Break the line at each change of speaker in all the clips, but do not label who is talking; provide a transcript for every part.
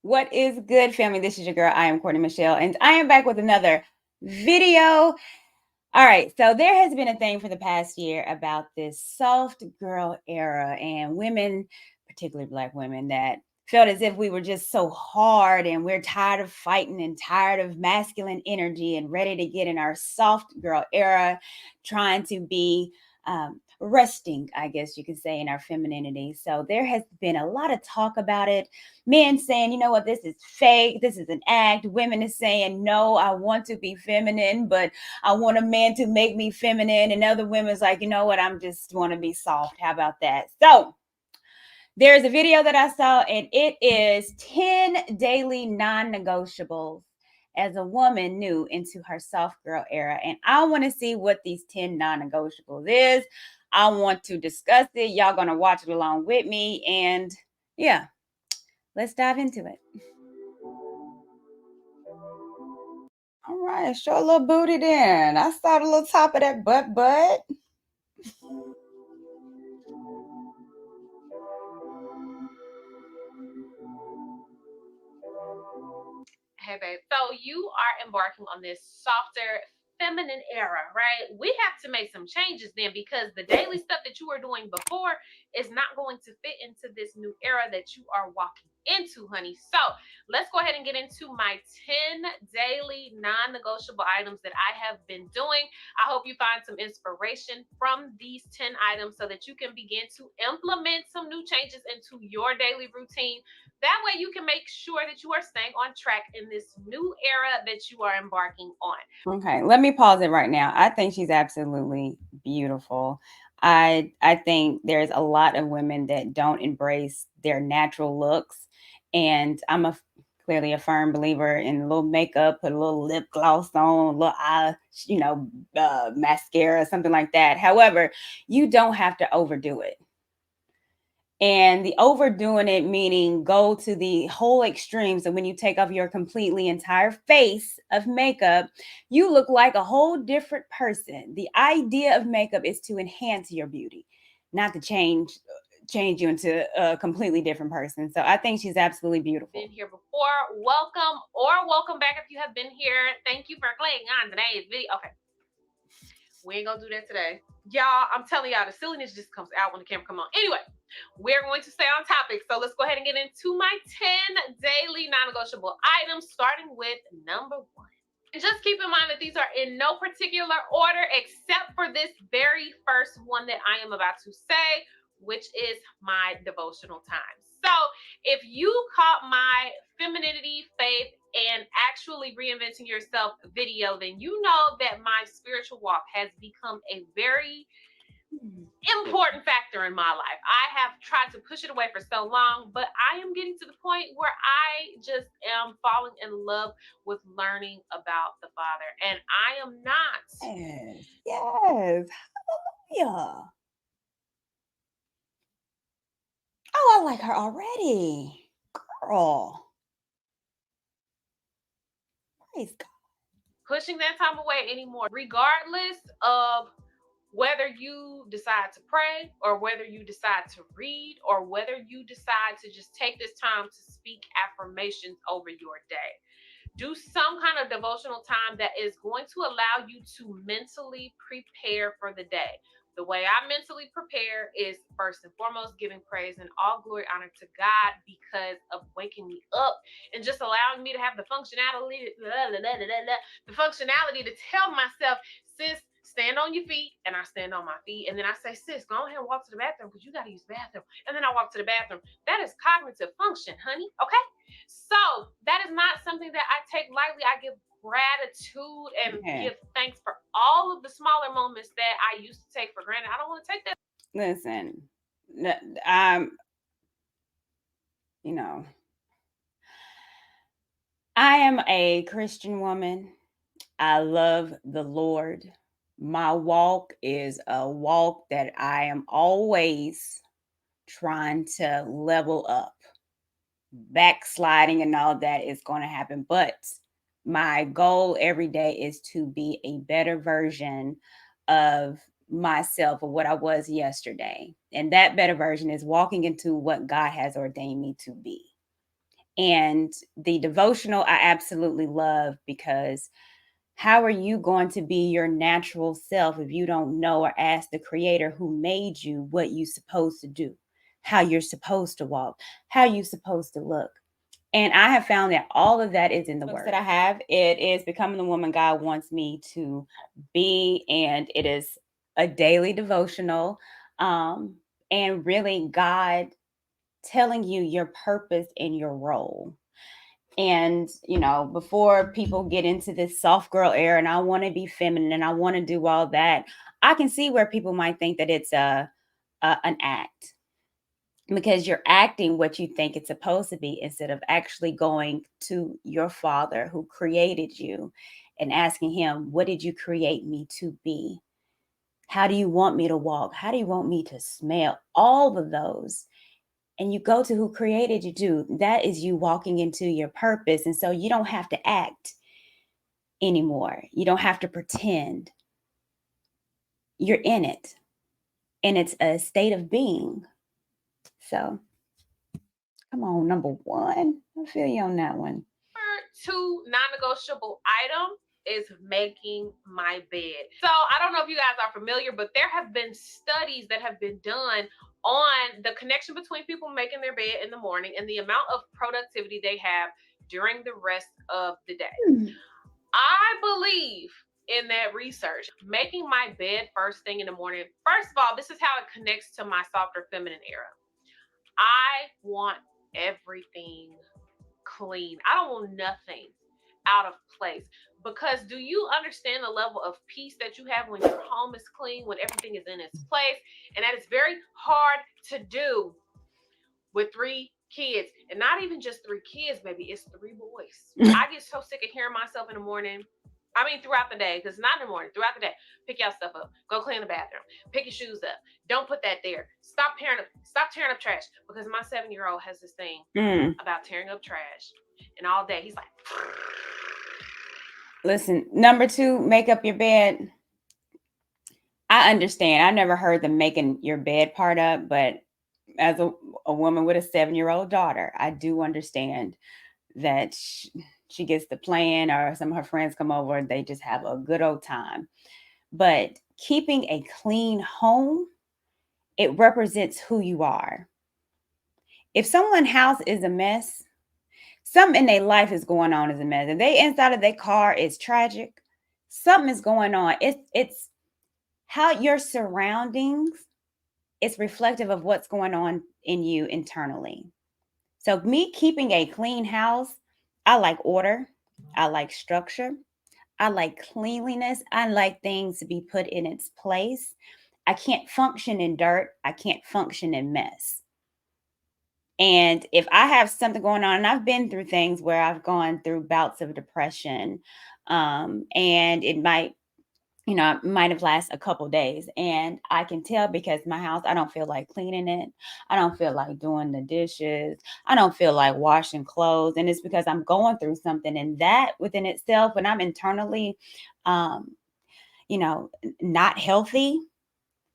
What is good, family? This is your girl. I am Courtney Michelle, and I am back with another video. All right, so there has been a thing for the past year about this soft girl era, and women, particularly Black women, that felt as if we were just so hard and we're tired of fighting and tired of masculine energy and ready to get in our soft girl era, trying to be resting, I guess you could say, in our femininity. So there has been a lot of talk about it. Men saying, you know what, this is fake, this is an act. Women is saying, no, I want to be feminine, but I want a man to make me feminine. And other women's like, you know what, I'm just want to be soft. How about that? So there's a video that I saw, and it is 10 daily non-negotiables as a woman new into her soft girl era. And I want to see what these 10 non-negotiables is. I want to discuss it. Y'all gonna watch it along with me. And yeah, let's dive into it. All right, show a little booty then. I saw the little top of that butt.
Hey, babe. So you are embarking on this softer, feminine era, right? We have to make some changes then because the daily stuff that you were doing before is not going to fit into this new era that you are walking into, honey. So let's go ahead and get into my 10 daily non negotiable items that I have been doing. I hope you find some inspiration from these 10 items so that you can begin to implement some new changes into your daily routine. That way, you can make sure that you are staying on track in this new era that you are embarking on.
Okay, let me pause it right now. I think she's absolutely beautiful. I think there's a lot of women that don't embrace their natural looks, and clearly a firm believer in a little makeup, put a little lip gloss on, a little eye, mascara, something like that. However, you don't have to overdo it. And the overdoing it meaning go to the whole extreme. So when you take off your completely entire face of makeup, you look like a whole different person. The idea of makeup is to enhance your beauty, not to change you into a completely different person. So I think she's absolutely
Been
beautiful.
here before, welcome or welcome back if you have been here. Thank you for clicking on today's video. Okay, we ain't gonna do that today. Y'all, I'm telling y'all, the silliness just comes out when the camera come on. Anyway, we're going to stay on topic. So let's go ahead and get into my 10 daily non-negotiable items, starting with number one. And just keep in mind that these are in no particular order except for this very first one that I am about to say, which is my devotional time. So, if you caught my femininity, faith, and actually reinventing yourself video, then you know that my spiritual walk has become a very important factor in my life. I have tried to push it away for so long, but I am getting to the point where I just am falling in love with learning about the Father. And I am not.
Yes, yes. Yeah. Oh, I like her already. Girl. Praise God.
Pushing that time away anymore, regardless of whether you decide to pray or whether you decide to read or whether you decide to just take this time to speak affirmations over your day. Do some kind of devotional time that is going to allow you to mentally prepare for the day. The way I mentally prepare is first and foremost giving praise and all glory honor to God because of waking me up and just allowing me to have the functionality to tell myself, sis, stand on your feet, and I stand on my feet. And then I say, sis, go ahead and walk to the bathroom because you got to use the bathroom. And then I walk to the bathroom. That is cognitive function, honey. Okay. So that is not something that I take lightly. I give gratitude and
Yeah.
give thanks for all of the smaller moments that I used to take for granted. I don't want to take that.
Listen, I'm, you know, I am a Christian woman. I love the Lord. My walk is a walk that I am always trying to level up. Backsliding and all that is going to happen. But my goal every day is to be a better version of myself or what I was yesterday. And that better version is walking into what God has ordained me to be. And the devotional I absolutely love, because how are you going to be your natural self if you don't know or ask the creator who made you what you're supposed to do, how you're supposed to walk, how you're supposed to look? And I have found that all of that is in the word that I have. It is Becoming the Woman God Wants Me to Be, and it is a daily devotional. And really, God telling you your purpose and your role. And, before people get into this soft girl era and I want to be feminine and I want to do all that, I can see where people might think that it's an act, because you're acting what you think it's supposed to be instead of actually going to your father who created you and asking him, what did you create me to be? How do you want me to walk? How do you want me to smell? All of those. And you go to who created you to. That is you walking into your purpose. And so you don't have to act anymore. You don't have to pretend. You're in it. And it's a state of being. So come on, number one. I feel you on that one.
Two non-negotiable items is making my bed. So I don't know if you guys are familiar, but there have been studies that have been done on the connection between people making their bed in the morning and the amount of productivity they have during the rest of the day. I believe in that research. Making my bed first thing in the morning. First of all, this is how it connects to my softer feminine era. I want everything clean. I don't want nothing out of place. Because do you understand the level of peace that you have when your home is clean, when everything is in its place? And that is very hard to do with 3 kids. And not even just 3 kids, baby, it's 3 boys. I get so sick of hearing myself in the morning. I mean, throughout the day, because not in the morning, throughout the day. Pick your stuff up. Go clean the bathroom. Pick your shoes up. Don't put that there. Stop tearing up trash. Because my 7-year-old has this thing about tearing up trash. And all day, he's like,
listen, number 2, make up your bed. I understand. I never heard the making your bed part up, but as a woman with a 7-year-old daughter, I do understand that she gets the plan, or some of her friends come over and they just have a good old time. But keeping a clean home, it represents who you are. If someone's house is a mess, something in their life is going on as a mess. If they inside of their car is tragic, something is going on. It's how your surroundings is reflective of what's going on in you internally. So me keeping a clean house, I like order, I like structure, I like cleanliness, I like things to be put in its place. I can't function in dirt, I can't function in mess. And if I have something going on, and I've been through things where I've gone through bouts of depression, and it might have lasted a couple days. And I can tell because my house, I don't feel like cleaning it. I don't feel like doing the dishes. I don't feel like washing clothes. And it's because I'm going through something. And that within itself, when I'm internally, um, not healthy,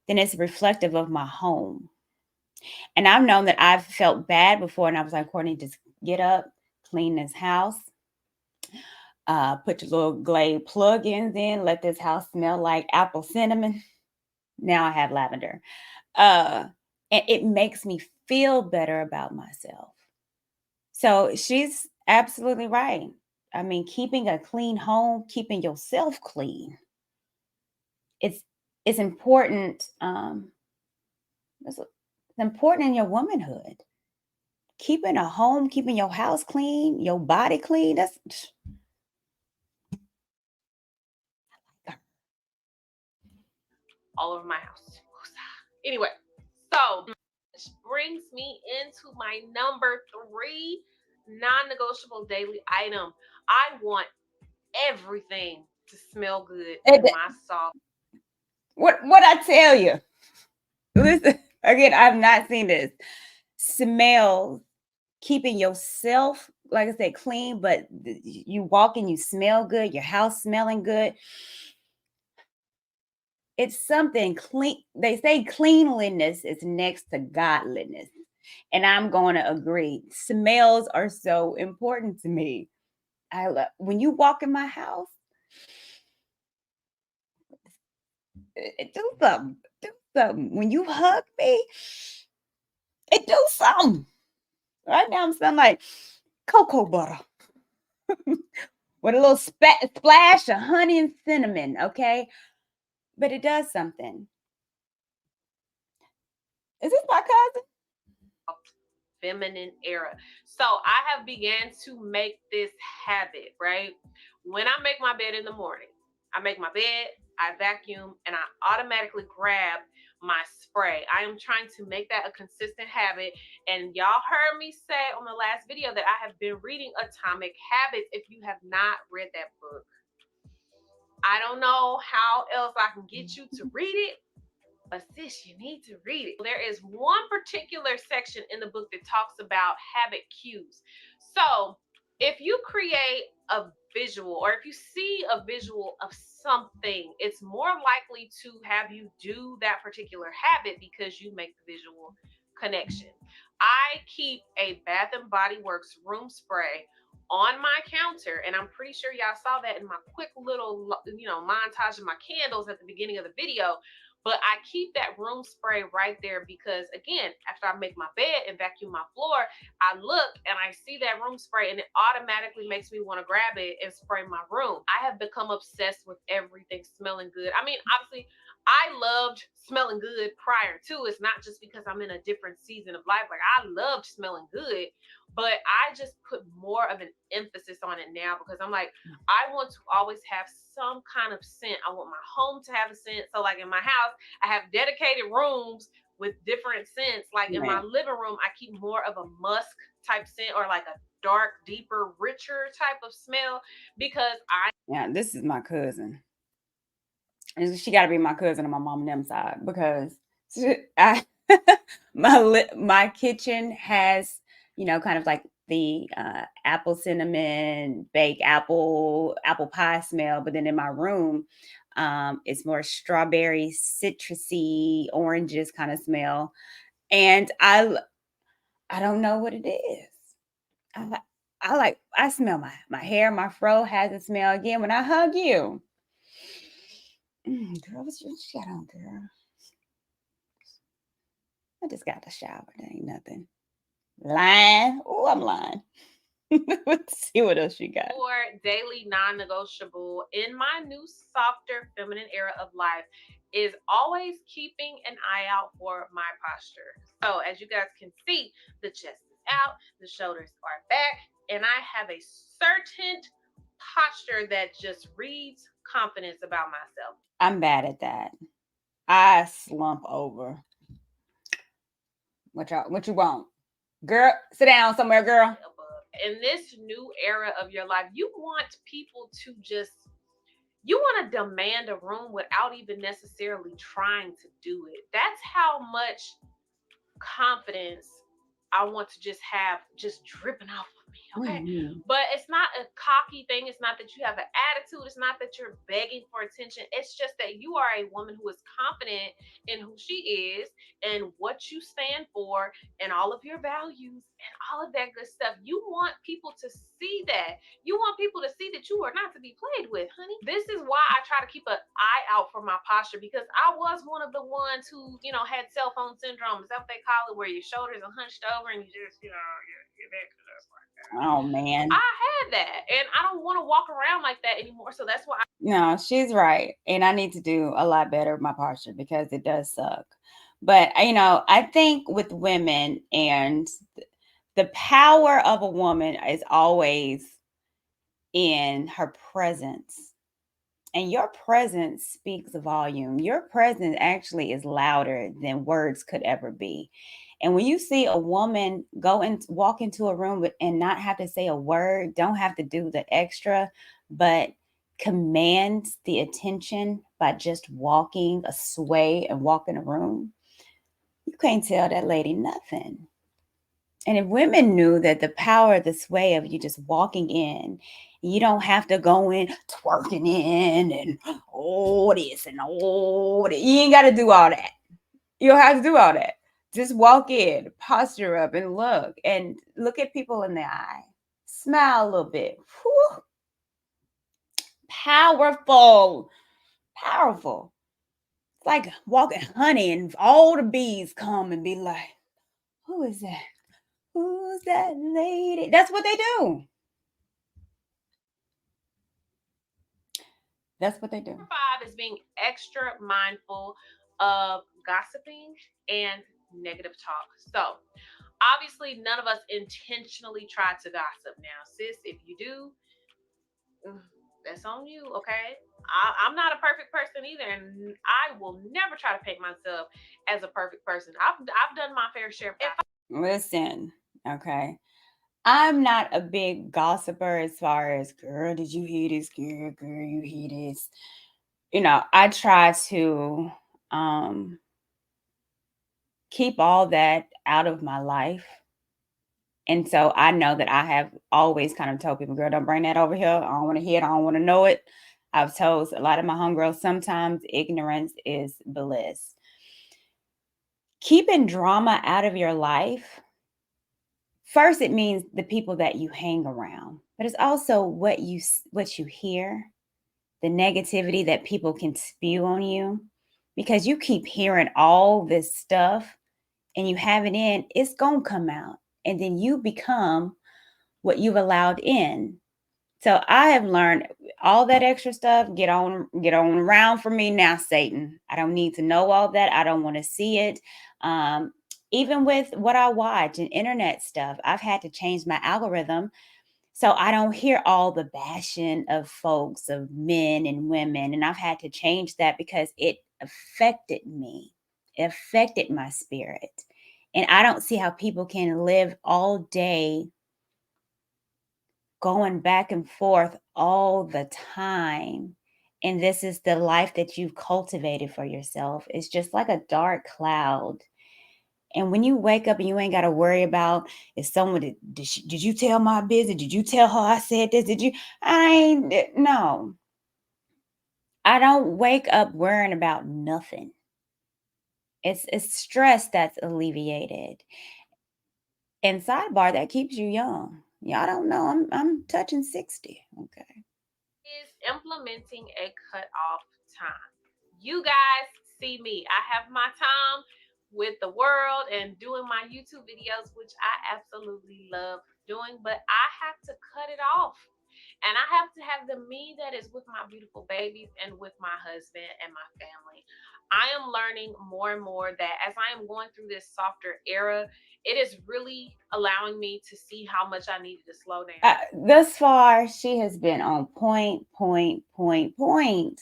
then it's reflective of my home. And I've known that I've felt bad before, and I was like, Courtney, just get up, clean this house, put your little Glade plug-ins in, let this house smell like apple cinnamon. Now I have lavender. And it makes me feel better about myself. So she's absolutely right. I mean, keeping a clean home, keeping yourself clean, it's it's important. It's important in your womanhood. Keeping a home, keeping your house clean, your body clean. That's
all over my house. Anyway, so which brings me into my number 3 non-negotiable daily item. I want everything to smell good in my soft.
what I tell you. Listen, again, I've not seen this. Smells, keeping yourself, like I said, clean, but you walk and you smell good, your house smelling good. It's something clean. They say cleanliness is next to godliness. And I'm going to agree. Smells are so important to me. I love when you walk in my house, it do something. Do something. When you hug me, it do something. Right now I'm smelling like cocoa butter with a little splash of honey and cinnamon, okay? But it does something. Is this my cousin?
Feminine era. So I have began to make this habit, right? When I make my bed in the morning, I make my bed, I vacuum, and I automatically grab my spray. I am trying to make that a consistent habit. And y'all heard me say on the last video that I have been reading Atomic Habits. If you have not read that book, I don't know how else I can get you to read it, but sis, you need to read it. There is one particular section in the book that talks about habit cues. So if you create a visual, or if you see a visual of something, it's more likely to have you do that particular habit because you make the visual connection. I keep a Bath and Body Works room spray on my counter, and I'm pretty sure y'all saw that in my quick little montage of my candles at the beginning of the video. But I keep that room spray right there because, again, after I make my bed and vacuum my floor, I look and I see that room spray and it automatically makes me want to grab it and spray my room. I have become obsessed with everything smelling good. I mean, obviously, I loved smelling good prior to. It's not just because I'm in a different season of life. Like, I loved smelling good, but I just put more of an emphasis on it now because I'm like, I want to always have some kind of scent. I want my home to have a scent. So, like in my house, I have dedicated rooms with different scents. Like in my living room, I keep more of a musk type scent or like a dark, deeper, richer type of smell because
Yeah, this is my cousin. And she got to be my cousin on my mom and them side because my kitchen has, kind of like the apple cinnamon baked apple pie smell, but then in my room, it's more strawberry, citrusy, oranges kind of smell, and I don't know what it is. I li- I smell my hair, my fro has a smell again when I hug you. Girl, what you got on, girl? I just got the shower. That ain't nothing. Lying. Oh, I'm lying. Let's see what else you got.
for daily non-negotiable in my new softer feminine era of life is always keeping an eye out for my posture. So as you guys can see, the chest is out, the shoulders are back, and I have a certain posture that just reads confidence about myself.
I'm bad at that. I slump over. What you want? Girl, sit down somewhere, girl.
In this new era of your life, you want people to just you want to demand a room without even necessarily trying to do it. That's how much confidence I want to just have just dripping off of me. Okay.
Mm-hmm.
But it's not a cocky thing. It's not that you have an attitude. It's not that you're begging for attention. It's just that you are a woman who is confident in who she is and what you stand for and all of your values and all of that good stuff. You want people to see that. You want people to see that you are not to be played with, honey. This is why I try to keep an eye out for my posture because I was one of the ones who, had cell phone syndrome. Is that what they call it? Where your shoulders are hunched over and you just, your back is just like that.
Oh man.
I had that and I don't want to walk around like that anymore. So that's why
No, she's right. And I need to do a lot better with my posture because it does suck. But I think with women and the power of a woman is always in her presence. And your presence speaks volume. Your presence actually is louder than words could ever be. And when you see a woman go and walk into a room and not have to say a word, don't have to do the extra, but commands the attention by just walking a sway and walking a room, you can't tell that lady nothing. And if women knew that the power of the sway of you just walking in, you don't have to go in twerking in and this and you ain't got to do all that. You don't have to do all that. Just walk in, posture up, and look at people in the eye. Smile a little bit. Whew, powerful, powerful. It's like walking honey, and all the bees come and be like, "Who is that? Who's that lady?" That's what they do. That's what they do.
Number five is being extra mindful of gossiping and negative talk. So, obviously, none of us intentionally try to gossip. Now, sis, if you do, that's on you, okay? I'm not a perfect person either, and I will never try to paint myself as a perfect person. I've done my fair share.
Listen, okay. I'm not a big gossiper as far as, girl, did you hear this? Girl, you hear this? I try to um keep all that out of my life. And so I know that I have always kind of told people, girl, don't bring that over here. I don't want to hear it. I don't want to know it. I've told a lot of my homegirls sometimes ignorance is bliss. Keeping drama out of your life, first it means the people that you hang around, but it's also what you hear, the negativity that people can spew on you, because you keep hearing all this stuff and you have it in, it's going to come out. And then you become what you've allowed in. So I have learned all that extra stuff, get on around for me now, Satan. I don't need to know all that. I don't want to see it. Um, Even with what I watch and internet stuff, I've had to change my algorithm so I don't hear all the bashing of folks, of men and women. And I've had to change that because it affected me. It affected my spirit. And I don't see how people can live all day going back and forth all the time. And this is the life that you've cultivated for yourself. It's just like a dark cloud. And when you wake up and you ain't got to worry about, if someone did you tell my business? Did you tell her I said this? Did you? I ain't no. I don't wake up worrying about nothing. It's stress that's alleviated. And sidebar, that keeps you young. Y'all don't know I'm touching 60. Okay.
Is implementing a cutoff time. You guys see me. I have my time with the world and doing my YouTube videos, which I absolutely love doing, but I have to cut it off. And I have to have the me that is with my beautiful babies and with my husband and my family. I am learning more and more that as I am going through this softer era, it is really allowing me to see how much I needed to slow down.
Thus far, she has been on point, point, point, point.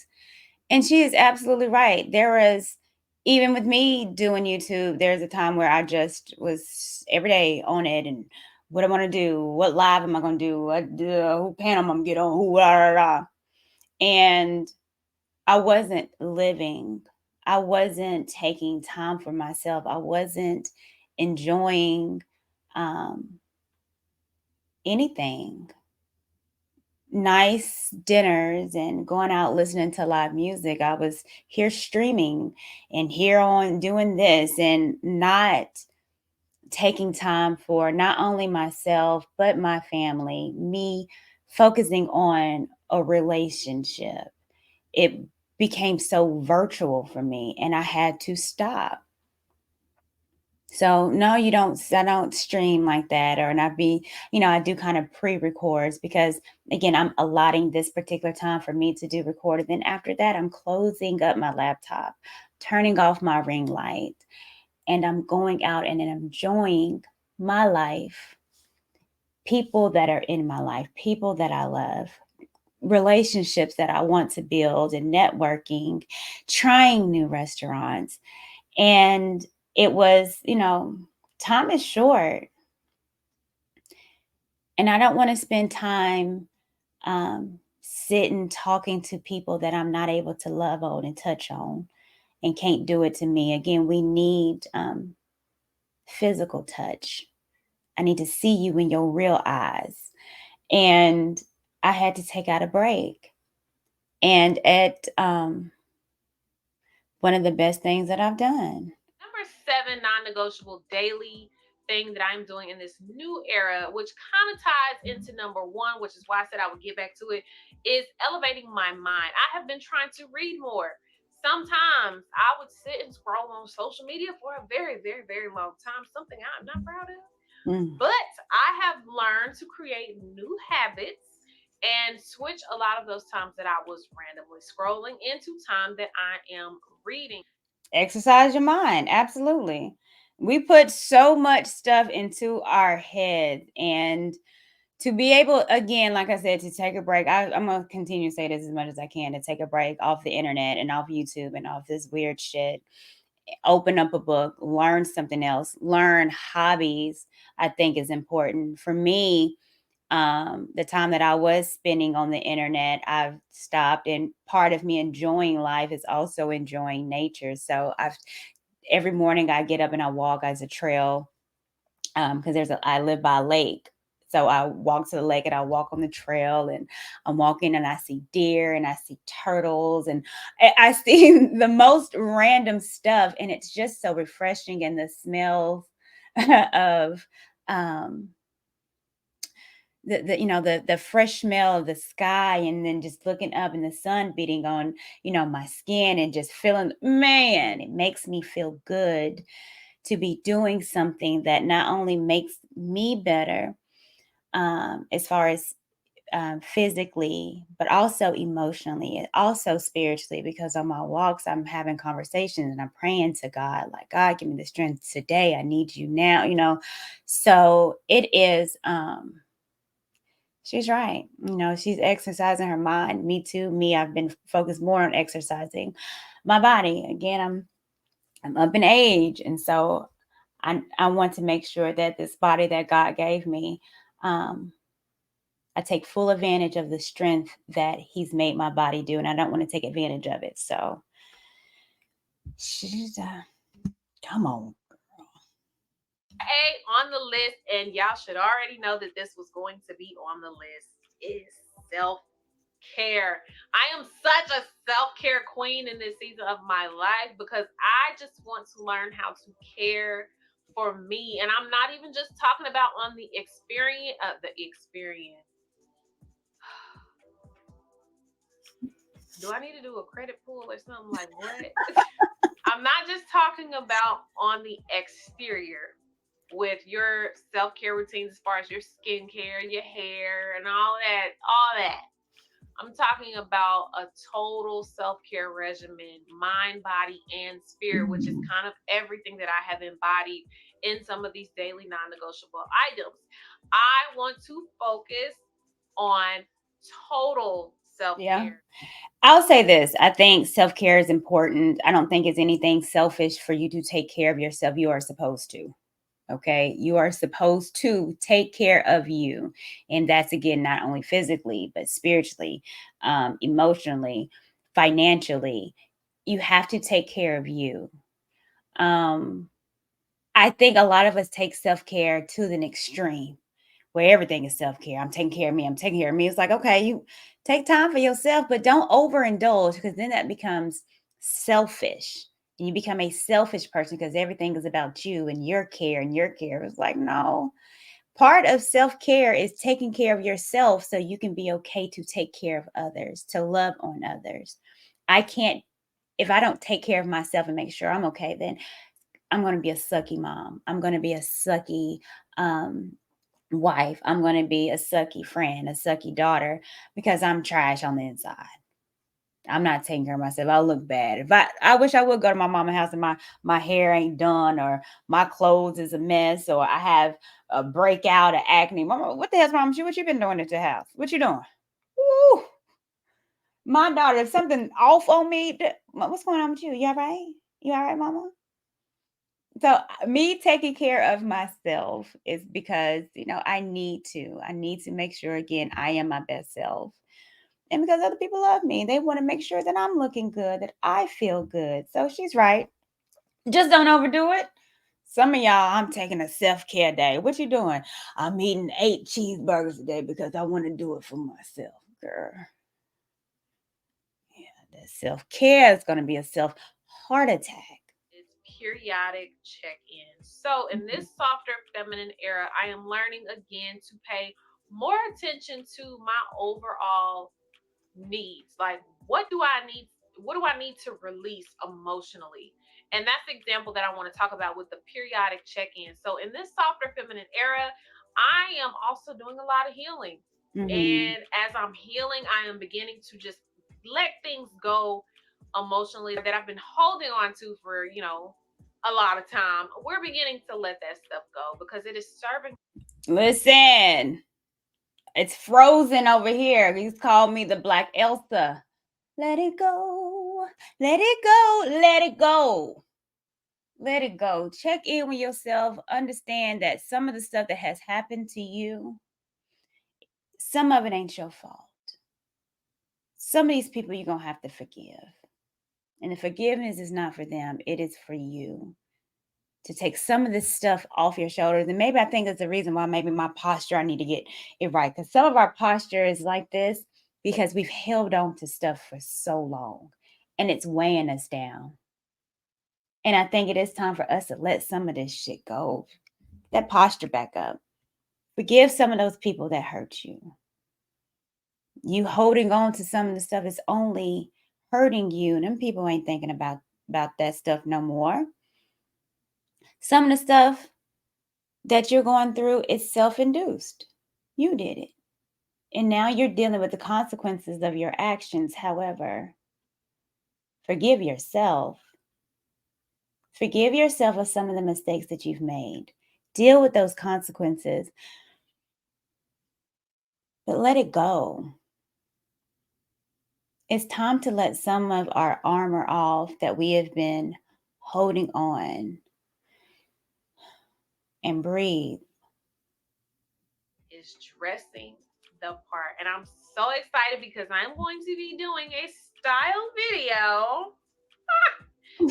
And she is absolutely right. There was, even with me doing YouTube, there's a time where I just was every day on it and what I want to do, what live am I going to do, who panel I'm going to get on, who, blah, blah, blah. And I wasn't living. I wasn't taking time for myself. I wasn't enjoying um, anything. Nice dinners and going out listening to live music. I was here streaming and here on doing this and not taking time for not only myself, but my family, me focusing on a relationship. It became so virtual for me and I had to stop. So no, you don't. I don't stream like that, or not be. I do kind of pre-records because again, I'm allotting this particular time for me to do record. And then after that, I'm closing up my laptop, turning off my ring light, and I'm going out and enjoying my life, people that are in my life, people that I love, relationships that I want to build, and networking, trying new restaurants, and it was, time is short. And I don't want to spend time sitting talking to people that I'm not able to love on and touch on and can't do it to me. Again, we need physical touch. I need to see you in your real eyes. And I had to take out a break. And at one of the best things that I've done.
Number 7 non-negotiable daily thing that I'm doing in this new era, which kind of ties into number one, which is why I said I would get back to it, is elevating my mind. I have been trying to read more. Sometimes I would sit and scroll on social media for a very, very, very long time, something I'm not proud of.
Mm.
But I have learned to create new habits and switch a lot of those times that I was randomly scrolling into time that I am reading.
Exercise your mind. Absolutely. We put so much stuff into our head, and to be able, again, like I said, to take a break. I'm gonna continue to say this as much as I can, to take a break off the internet and off YouTube and off this weird shit. Open up a book, learn something else, learn hobbies. I think is important for me. The time that I was spending on the internet, I've stopped, and part of me enjoying life is also enjoying nature. So I've every morning I get up and I walk as a trail, because I live by a lake. So I walk to the lake and I walk on the trail, and I'm walking and I see deer and I see turtles, and I see the most random stuff, and it's just so refreshing, and the smells of um the fresh smell of the sky, and then just looking up and the sun beating on my skin, and just feeling, man, it makes me feel good to be doing something that not only makes me better, as far as physically, but also emotionally, and also spiritually, because on my walks I'm having conversations and I'm praying to God, like, God, give me the strength today, I need you now. So it is, she's right. She's exercising her mind. Me too. I've been focused more on exercising my body. Again, I'm up in age, and so I want to make sure that this body that God gave me, um, I take full advantage of the strength that He's made my body do, and I don't want to take advantage of it. So she's come on.
A on the list, and y'all should already know that this was going to be on the list, is self care. I am such a self care queen in this season of my life because I just want to learn how to care for me. And I'm not even just talking about on the experience. Do I need to do a credit pull or something, like what? I'm not just talking about on the exterior with your self care routines as far as your skincare, your hair, and all that, all that. I'm talking about a total self care regimen, mind, body, and spirit, which is kind of everything that I have embodied in some of these daily non negotiable items. I want to focus on total self
Yeah.
care.
I'll say this. I think self care is important. I don't think it's anything selfish for you to take care of yourself. You are supposed to. Okay. You are supposed to take care of you. And that's, again, not only physically, but spiritually, emotionally, financially. You have to take care of you. Um, I think a lot of us take self care to the extreme, where everything is self care. I'm taking care of me. I'm taking care of me. It's like, okay, you take time for yourself, but don't overindulge, because then that becomes selfish. And you become a selfish person because everything is about you and your care and your care. It's like, no. Part of self care is taking care of yourself so you can be okay to take care of others, to love on others. I can't, if I don't take care of myself and make sure I'm okay, then I'm going to be a sucky mom. I'm going to be a sucky um, wife. I'm going to be a sucky friend, a sucky daughter, because I'm trash on the inside. I'm not taking care of myself. I look bad. I wish I would go to my mama's house and my hair ain't done, or my clothes is a mess, or I have a breakout of acne. Mama, what the hell's wrong with you? What you been doing at your house? What you doing? Woo! My daughter, if something off on me, what's going on with you? You all right? You all right, mama? So, me taking care of myself is because, I need to make sure, again, I am my best self. And because other people love me, they want to make sure that I'm looking good, that I feel good. So she's right. Just don't overdo it. Some of y'all, I'm taking a self-care day. What you doing? I'm eating 8 cheeseburgers a day because I want to do it for myself, girl. Yeah, that self-care is going to be a self heart attack.
It's periodic check-ins. So in this softer feminine era, I am learning again to pay more attention to my overall needs. Like, what do I need? What do I need to release emotionally? And that's the example that I want to talk about with the periodic check-in. So in this softer feminine era, I am also doing a lot of healing.
Mhm.
And as I'm healing, I am beginning to just let things go emotionally that I've been holding on to for, a lot of time. We're beginning to let that stuff go because it is serving.
Listen, it's frozen over here. He's called me the Black Elsa. Let it go. Let it go. Let it go. Let it go. Check in with yourself. Understand that some of the stuff that has happened to you, some of it ain't your fault. Some of these people you're going to have to forgive. And the forgiveness is not for them, it is for you to take some of this stuff off your shoulders. And maybe I think it's the reason why maybe my posture, I need to get it right. Because some of our posture is like this because we've held on to stuff for so long and it's weighing us down. And I think it is time for us to let some of this shit go. That posture back up. Forgive some of those people that hurt you. You holding on to some of the stuff is only hurting you. And them people ain't thinking about that stuff no more. Some of the stuff that you're going through is self-induced. You did it. And now you're dealing with the consequences of your actions. However, forgive yourself. Forgive yourself of some of the mistakes that you've made. Deal with those consequences, but let it go. It's time to let some of our armor off that we have been holding on and breathe.
Is dressing the part. And I'm so excited because I'm going to be doing a style video.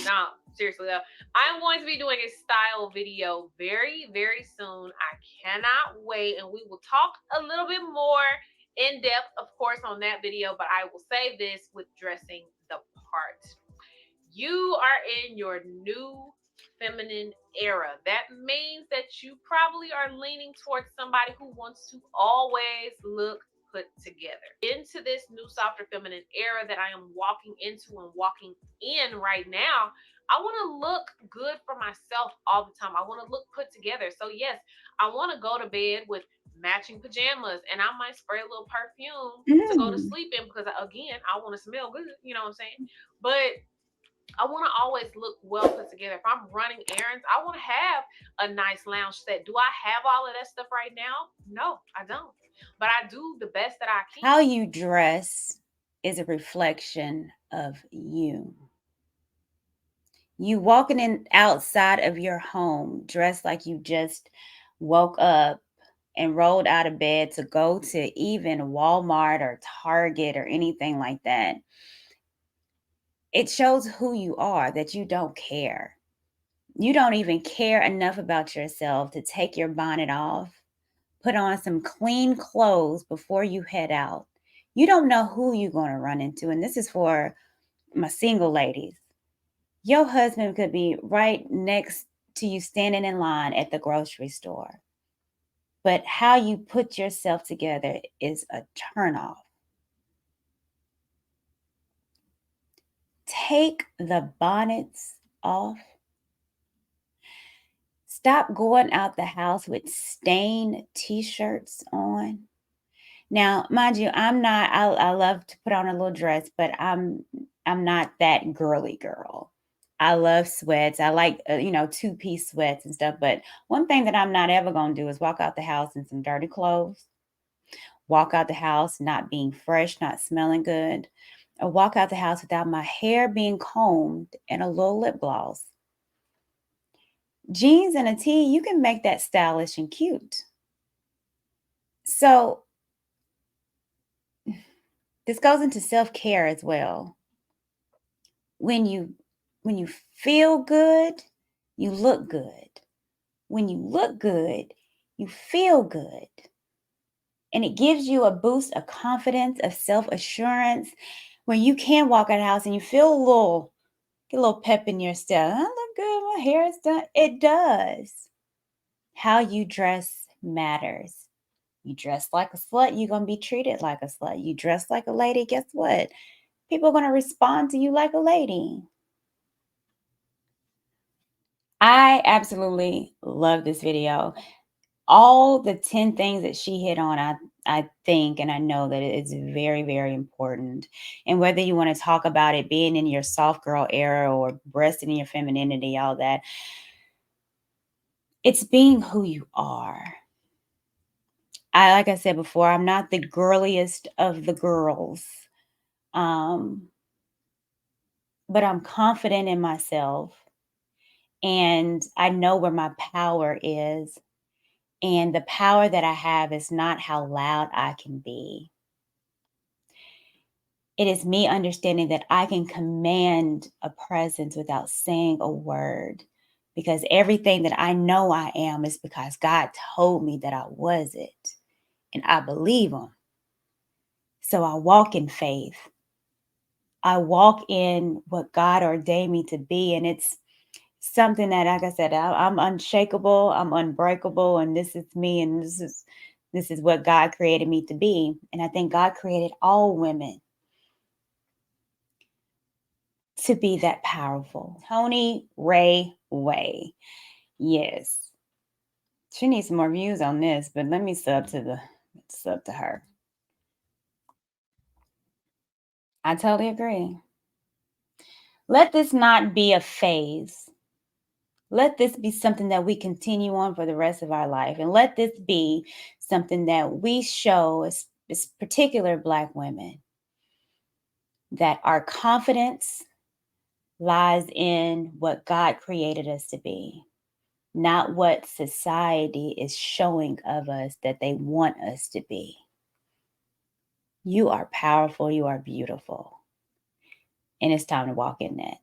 No, seriously though, I'm going to be doing a style video very, very soon. I cannot wait. And we will talk a little bit more in depth, of course, on that video. But I will say this with dressing the part. You are in your new feminine era. That means that you probably are leaning towards somebody who wants to always look put together. Into this new softer feminine era that I am walking into and walking in right now, I want to look good for myself all the time. I want to look put together. So yes, I want to go to bed with matching pajamas and I might spray a little perfume to go to
Mm.
sleep in because again, I want to smell good, you know what I'm saying? But I want to always look well put together. If I'm running errands, I want to have a nice lounge set. Do I have all of that stuff right now? No, I don't. But I do the best that I can.
How you dress is a reflection of you. You walking in outside of your home dressed like you just woke up and rolled out of bed to go to even Walmart or Target or anything like that. It shows who you are, that you don't care. You don't even care enough about yourself to take your bonnet off, put on some clean clothes before you head out. You don't know who you're going to run into. And this is for my single ladies. Your husband could be right next to you standing in line at the grocery store. But how you put yourself together is a turnoff. Take the bonnets off. Stop going out the house with stained t-shirts on. Now, mind you, I love to put on a little dress, but I'm not that girly girl. I love sweats. I like, two-piece sweats and stuff. But one thing that I'm not ever going to do is walk out the house in some dirty clothes, walk out the house not being fresh, not smelling good, or walk out the house without my hair being combed and a little lip gloss. Jeans and a tee, you can make that stylish and cute. So this goes into self-care as well. When you feel good, you look good. When you look good, you feel good. And it gives you a boost of confidence, of self-assurance, where you can walk out of the house and you feel get a little pep in your step. I look good. My my hair is done. It does. How you dress matters. You dress like a slut, you're going to be treated like a slut. You dress like a lady, guess what? People are going to respond to you like a lady. I absolutely love this video. All the 10 things that she hit on, I think and I know that it's very, very important. And whether you want to talk about it being in your soft girl era or resting in your femininity, all that, it's being who you are. Like I said before, I'm not the girliest of the girls. Um, but I'm confident in myself and I know where my power is. And the power that I have is not how loud I can be. It is me understanding that I can command a presence without saying a word. Because everything that I know I am is because God told me that I was it. And I believe Him. So I walk in faith. I walk in what God ordained me to be. And it's something that, like I said, I'm unshakable, I'm unbreakable, and this is me, and this is what God created me to be. And I think God created all women to be that powerful. Tony Ray Way. Yes. She needs some more views on this, but let me sub to her. I totally agree. Let this not be a phase. Let this be something that we continue on for the rest of our life. And let this be something that we show as particular Black women that our confidence lies in what God created us to be, not what society is showing of us that they want us to be. You are powerful, you are beautiful, and it's time to walk in that.